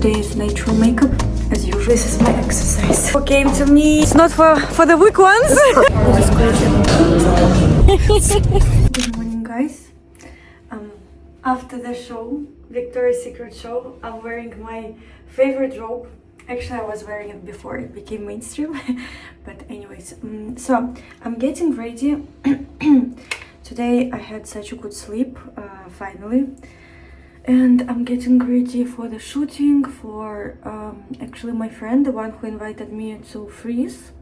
today is natural makeup, as usual. This is my exercise. What came to me, it's not for the weak ones. This is crazy. Good morning, guys. After the show, Victoria's Secret show, I'm wearing my favorite robe. Actually, I was wearing it before it became mainstream. But anyways, so I'm getting ready. Today I had such a good sleep, finally. And I'm getting ready for the shooting for actually my friend, the one who invited me to Frieze.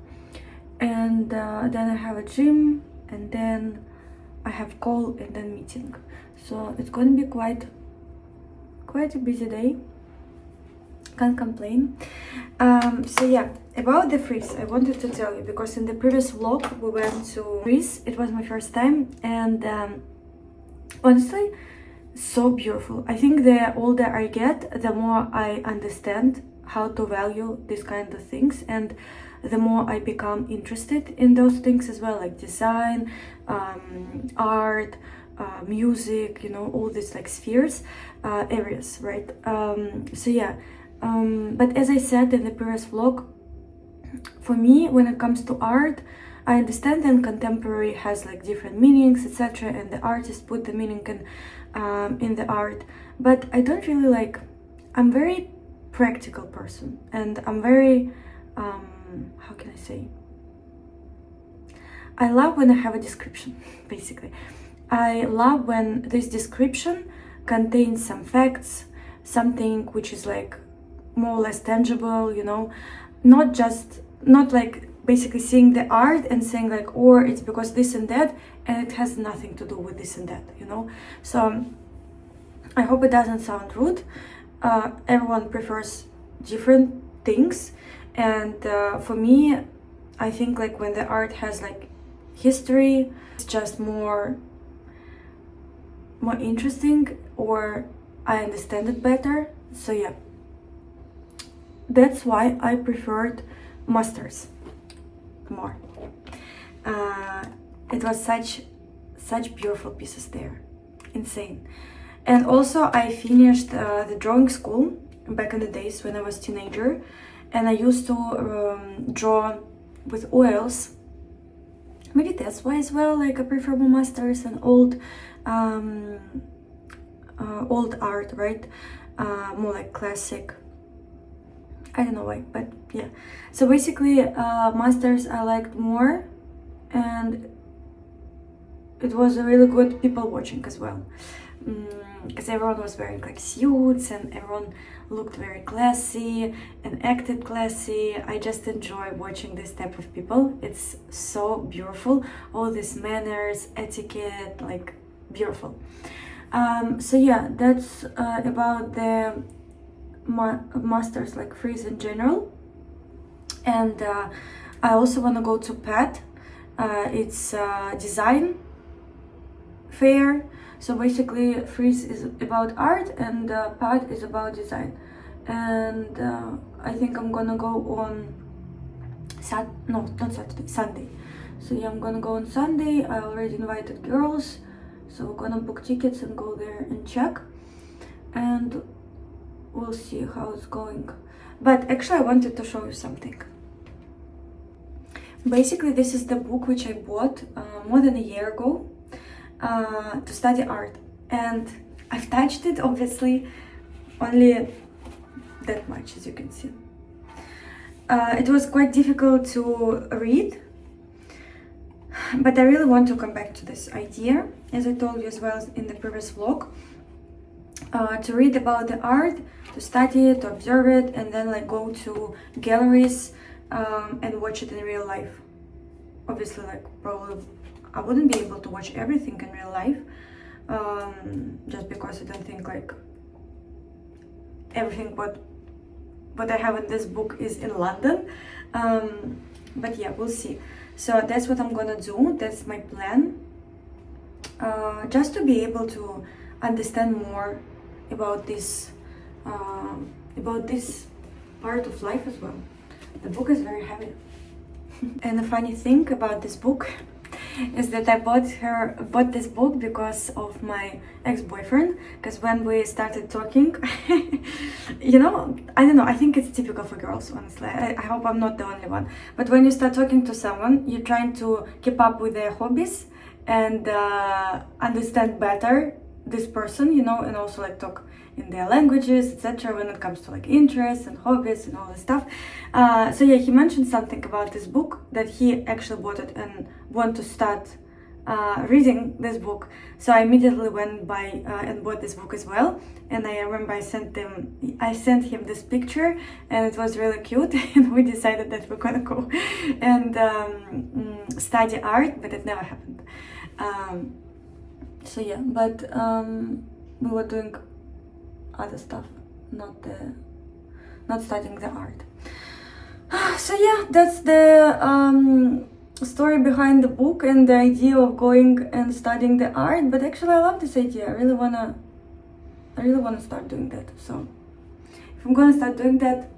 And then I have a gym, and then I have call and then meeting. So it's gonna be quite a busy day. Can't complain. So yeah, about the Frieze, I wanted to tell you because in the previous vlog we went to Frieze. It was my first time, and honestly, so beautiful. I think the older I get, the more I understand how to value these kind of things, and the more I become interested in those things as well, like design, art, music, you know, all these like spheres, areas, right? So yeah, but as I said in the previous vlog, for me, when it comes to art, I understand that contemporary has like different meanings, etc., and the artist put the meaning in the art, but I don't really like. I'm very practical person, and I'm very how can I say? I love when I have a description. Basically, I love when this description contains some facts, something which is like more or less tangible, you know, not like basically seeing the art and saying like, or it's because this and that, and it has nothing to do with this and that, you know. So I hope it doesn't sound rude. Everyone prefers different things, and for me, I think like when the art has like history, it's just more interesting, or I understand it better. So yeah, that's why I preferred masters more. It was such beautiful pieces there, insane. And also I finished the drawing school back in the days when I was teenager, and I used to draw with oils. Maybe that's why as well, like I prefer more masters and old art, right? More like classic. I don't know why, but yeah. So basically, masters I liked more, and it was a really good people watching as well, because everyone was wearing like suits and everyone looked very classy and acted classy. I just enjoy watching this type of people. It's so beautiful, all these manners, etiquette, like beautiful. So yeah, that's about the masters, like Frieze in general. And I also want to go to PAT. It's design fair. So basically Frieze is about art, and PAT is about design. And I think I'm gonna go on Sunday. So yeah, I'm gonna go on Sunday. I already invited girls, so we're gonna book tickets and go there and check, and we'll see how it's going. But actually I wanted to show you something. Basically this is the book which I bought more than a year ago to study art, and I've touched it obviously only that much, as you can see. It was quite difficult to read, but I really want to come back to this idea, as I told you as well in the previous vlog, to read about the art, to study it, to observe it, and then like go to galleries and watch it in real life. Obviously, like probably I wouldn't be able to watch everything in real life, just because I don't think like everything what I have in this book is in London. But yeah, we'll see. So that's what I'm gonna do. That's my plan, just to be able to understand more about this part of life as well. The book is very heavy. And the funny thing about this book is that I bought this book because of my ex-boyfriend. Because when we started talking, you know, I don't know, I think it's typical for girls, honestly. I hope I'm not the only one. But when you start talking to someone, you're trying to keep up with their hobbies and understand better this person, you know, and also like talk in their languages, etc. when it comes to like interests and hobbies and all this stuff. So yeah, he mentioned something about this book, that he actually bought it and want to start reading this book. So I immediately went by and bought this book as well. And I remember I sent him this picture, and it was really cute. And we decided that we're gonna go and study art, but it never happened. So yeah, but we were doing other stuff, not studying the art. So yeah, that's the story behind the book and the idea of going and studying the art. But actually I love this idea. I really wanna start doing that. So if I'm gonna start doing that,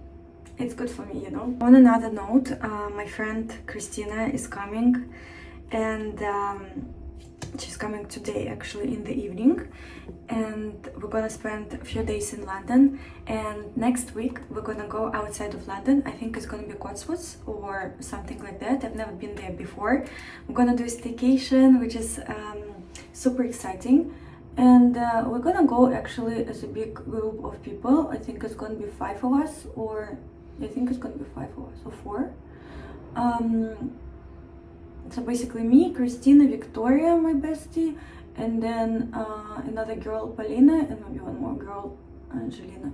it's good for me, you know. On another note, my friend Christina is coming, and she's coming today, actually, in the evening, and we're gonna spend a few days in London. And next week we're gonna go outside of London. I think it's gonna be Cotswolds or something like that. I've never been there before. We're gonna do a staycation, which is super exciting. And we're gonna go actually as a big group of people. I think it's gonna be 5 of us, or I think it's gonna be 5 of us, or 4. So basically me, Christina, Victoria, my bestie, and then another girl, Polina, and maybe one more girl, Angelina.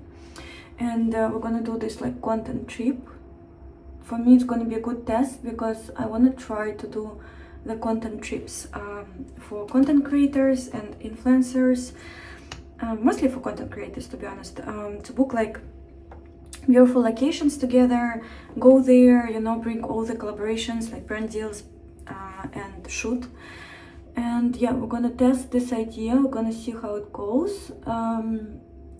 And we're gonna do this like content trip. For me, it's gonna be a good test, because I wanna try to do the content trips for content creators and influencers, mostly for content creators, to be honest, to book like beautiful locations together, go there, you know, bring all the collaborations, like brand deals, and shoot. And yeah, we're gonna test this idea, we're gonna see how it goes.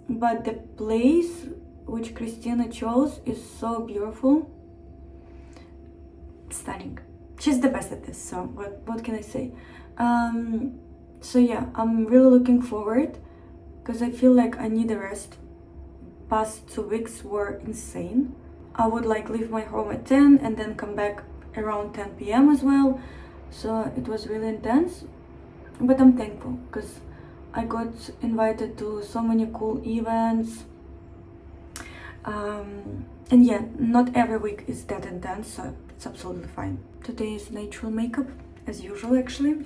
But the place which Christina chose is so beautiful, stunning. She's the best at this, so what can I say? So yeah, I'm really looking forward, because I feel like I need a rest. Past 2 weeks were insane. I would like leave my home at 10 and then come back around 10 p.m. as well. So it was really intense, but I'm thankful, because I got invited to so many cool events. And yeah, not every week is that intense, so it's absolutely fine. Today is natural makeup, as usual, actually.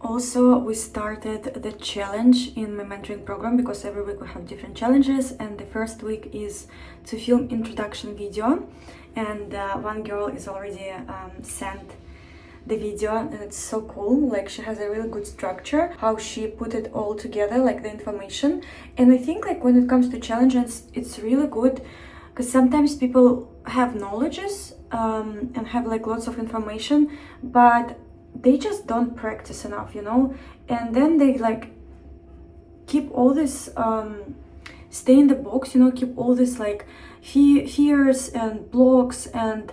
Also, we started the challenge in my mentoring program, because every week we have different challenges, and the first week is to film introduction video. And one girl is already sent the video, and it's so cool. Like, she has a really good structure, how she put it all together, like the information. And I think like when it comes to challenges, it's really good, because sometimes people have knowledges and have like lots of information, but they just don't practice enough, you know. And then they like keep all this stay in the box, you know, keep all this like fears and blocks, and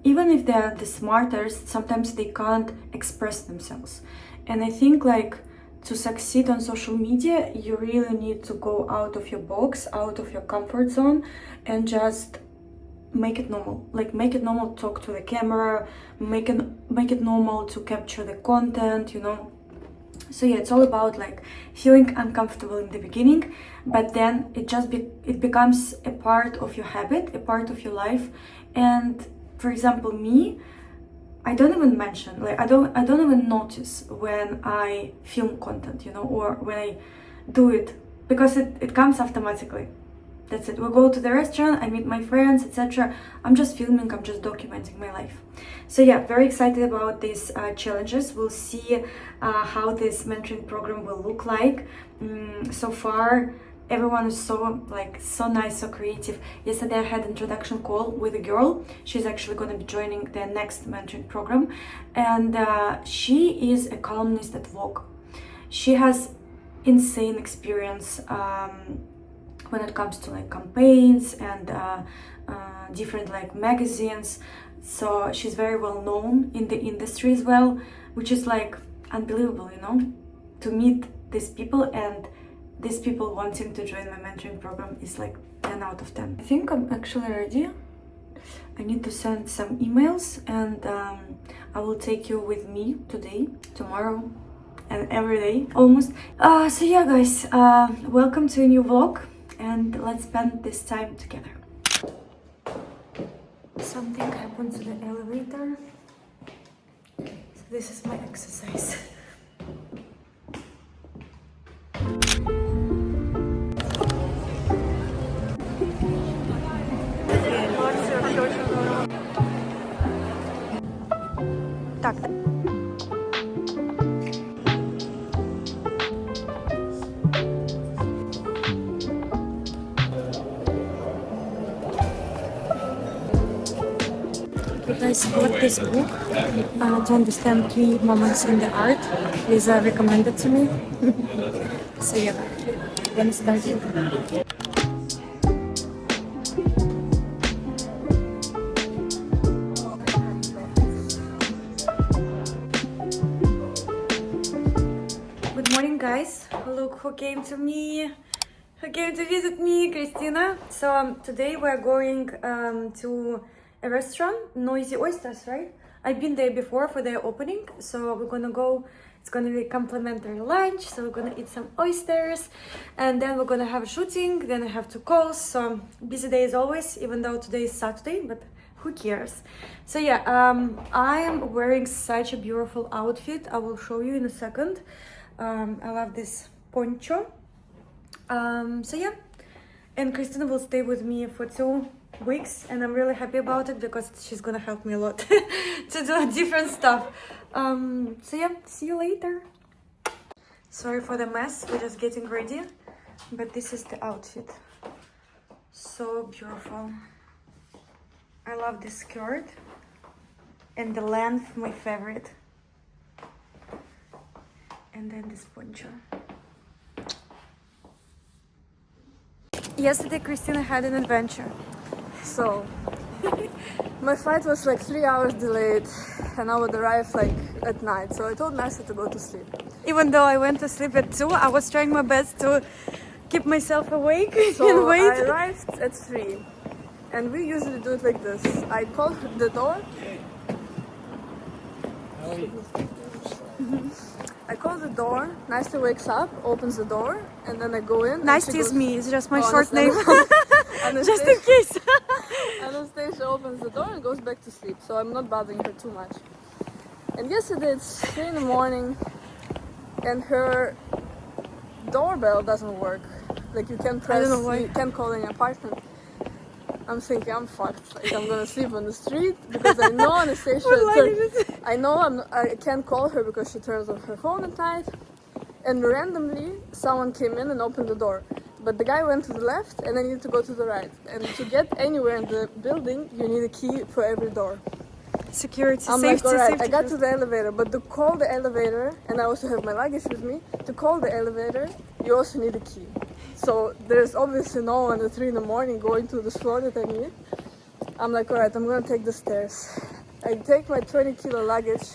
even if they're the smartest, sometimes they can't express themselves. And I think like to succeed on social media, you really need to go out of your box, out of your comfort zone, and just make it normal. Like, make it normal to talk to the camera, make it normal to capture the content, you know. So yeah, it's all about like feeling uncomfortable in the beginning, but then it becomes a part of your habit, a part of your life. And for example, me, I don't even mention, like I don't even notice when I film content, you know, or when I do it, because it comes automatically. That's it. We go to the restaurant, I meet my friends, etc. I'm just filming, I'm just documenting my life. So yeah, very excited about these challenges. We'll see how this mentoring program will look like. So far, everyone is so nice, so creative. Yesterday I had an introduction call with a girl. She's actually going to be joining the next mentoring program, and she is a columnist at Vogue. She has insane experience when it comes to like campaigns and different like magazines. So she's very well known in the industry as well, which is like unbelievable, you know, to meet these people, and these people wanting to join my mentoring program is like 10 out of 10. I think I'm actually ready. I need to send some emails, and I will take you with me today, tomorrow, and every day almost. So yeah guys, welcome to a new vlog, and let's spend this time together. Something happened to the elevator, so this is my exercise. Так. You guys bought this book to understand key moments in the art. Frieze recommended to me. So yeah, let's start it. Good morning guys, look who came to me, who came to visit me, Christina. So today we're going to a restaurant, Noisy Oysters, right? I've been there before for their opening, so we're gonna go. It's gonna be complimentary lunch, so we're gonna eat some oysters, and then we're gonna have a shooting, then I have 2 calls, so busy day as always, even though today is Saturday, but who cares? So yeah, I am wearing such a beautiful outfit. I will show you in a second. I love this poncho. So yeah, and Christina will stay with me for 2 weeks, and I'm really happy about it because she's gonna help me a lot to do different stuff. So yeah, see you later. Sorry for the mess, we're just getting ready, but this is the outfit. So beautiful. I love this skirt, and the length, my favorite. And then this poncho. Yesterday Christina had an adventure. So, my flight was like 3 hours delayed, and I would arrive like at night. So I told Nasa to go to sleep. Even though I went to sleep at 2, I was trying my best to keep myself awake So and wait. I arrived at 3, and we usually do it like this. I call the door. I call the door, Nasta wakes up, opens the door, and then I go in. Nasty is me, it's just my Oh, short name. Just in Anastasia, case. Anastasia opens the door and goes back to sleep, so I'm not bothering her too much. And yesterday it's 3 in the morning, and her doorbell doesn't work. Like you can't press, you can't call any apartment. I'm thinking I'm fucked. Like I'm gonna sleep on the street because I know Anastasia. I can't call her because she turns on her phone at night. And randomly, someone came in and opened the door. But the guy went to the left, and I needed to go to the right. And to get anywhere in the building, you need a key for every door. Security, I'm safety, like, alright, safety. I got to the elevator, but to call the elevator, and I also have my luggage with me, to call the elevator, you also need a key. So there's obviously no one at 3 in the morning going to this floor that I need. I'm like, alright, I'm gonna take the stairs. I take my 20-kilo luggage,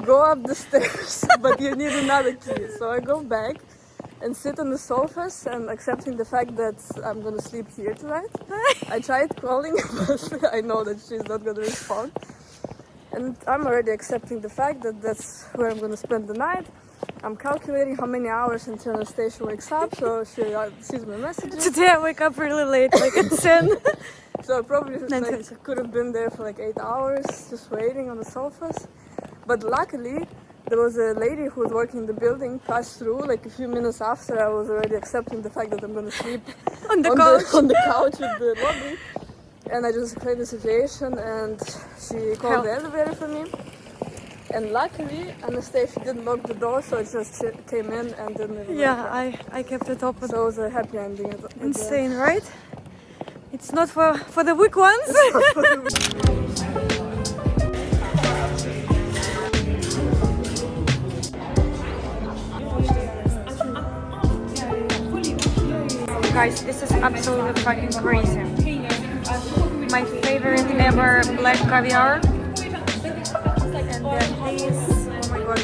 go up the stairs, but you need another key. So I go back and sit on the sofas and accepting the fact that I'm gonna sleep here tonight. I tried calling, but I know that she's not gonna respond. And I'm already accepting the fact that that's where I'm gonna spend the night. I'm calculating how many hours until Anastasia wakes up, so she sees my messages. Today I wake up really late, like at 10. So I probably could have been there for like 8 hours, just waiting on the sofas. But luckily, there was a lady who was working in the building, passed through like a few minutes after I was already accepting the fact that I'm gonna sleep on the couch with the lobby. And I just explained the situation, and she called the elevator for me. And luckily, Anastasia didn't lock the door, so it just came in and didn't. Yeah, I kept it open. So it was a happy ending. Insane, right? It's not for the weak ones. Guys, this is absolutely fucking crazy. my favorite ever black caviar. And then this, oh my god.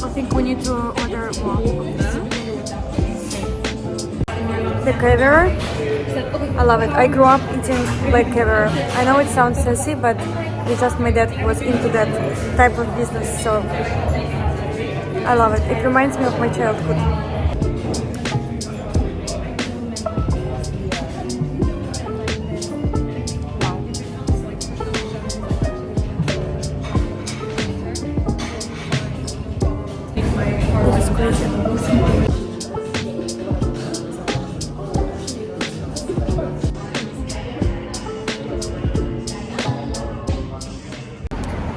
I think we need to order more. The caviar, I love it. I grew up eating black caviar. I know it sounds sassy, but it's just my dad was into that type of business, so I love it. It reminds me of my childhood. This is crazy.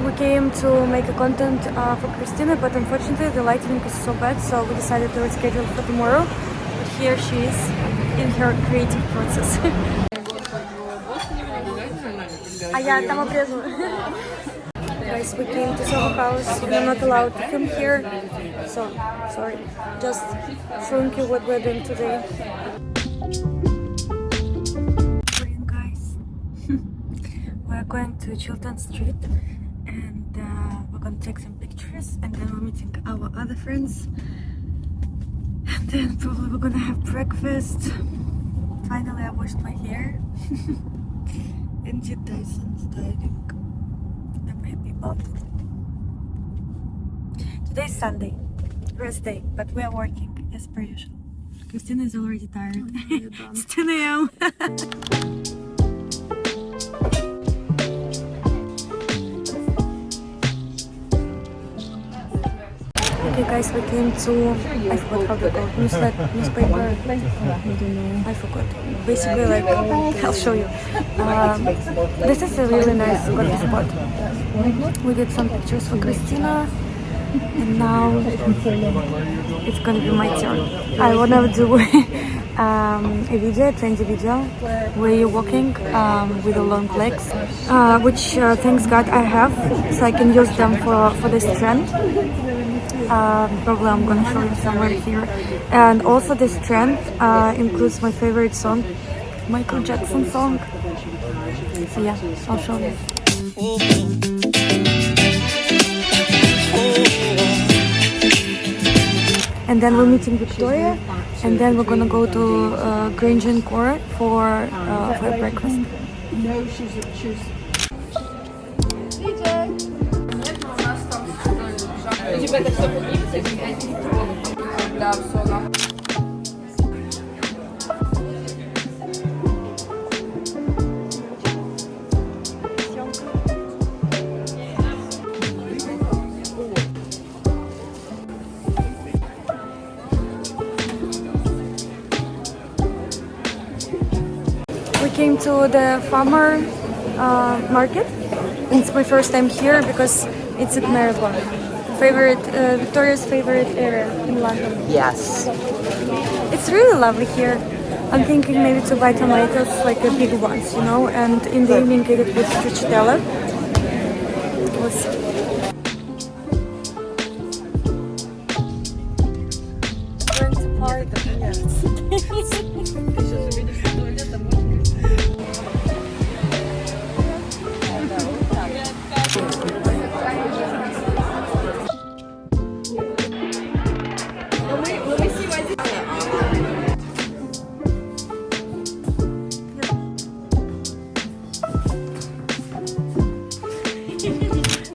We came to make a content for Christina, but unfortunately the lighting is so bad, so we decided to reschedule for tomorrow. But here she is in her creative process. Guys, we came to Soho House. We're not allowed to film here, so sorry. Just showing you what we're doing today. Morning, guys. We're going to Chiltern Street. And we're gonna take some pictures, and then we're meeting our other friends, and then probably we're gonna have breakfast. Finally, I washed my hair and did Dyson styling. I'm happy about it. Today's Sunday, rest day, but we are working as per usual. Christina is already tired. It's 10 a.m. Okay guys, we came to, I forgot how to go, newspaper, I forgot. Basically like, I'll show you. This is a really nice coffee spot. We did some pictures for Christina, and now it's gonna be my turn. I wanna do a video, a trendy video, where you're walking with the long legs, which thanks God I have, so I can use them for this trend. Probably I'm gonna show you somewhere here. And also this trend includes my favorite song, Michael Jackson song. So yeah, I'll show you. And then we're meeting Victoria, and then we're gonna go to Grange and Cora for breakfast. No, she's. We came to the farmer market. It's my first time here because it's at Marylebone. Victoria's favorite area in London. Yes. It's really lovely here. I'm thinking maybe to buy tomatoes, like the big ones, you know, and in the evening eat it with stracciatella. We'll see. Going to park.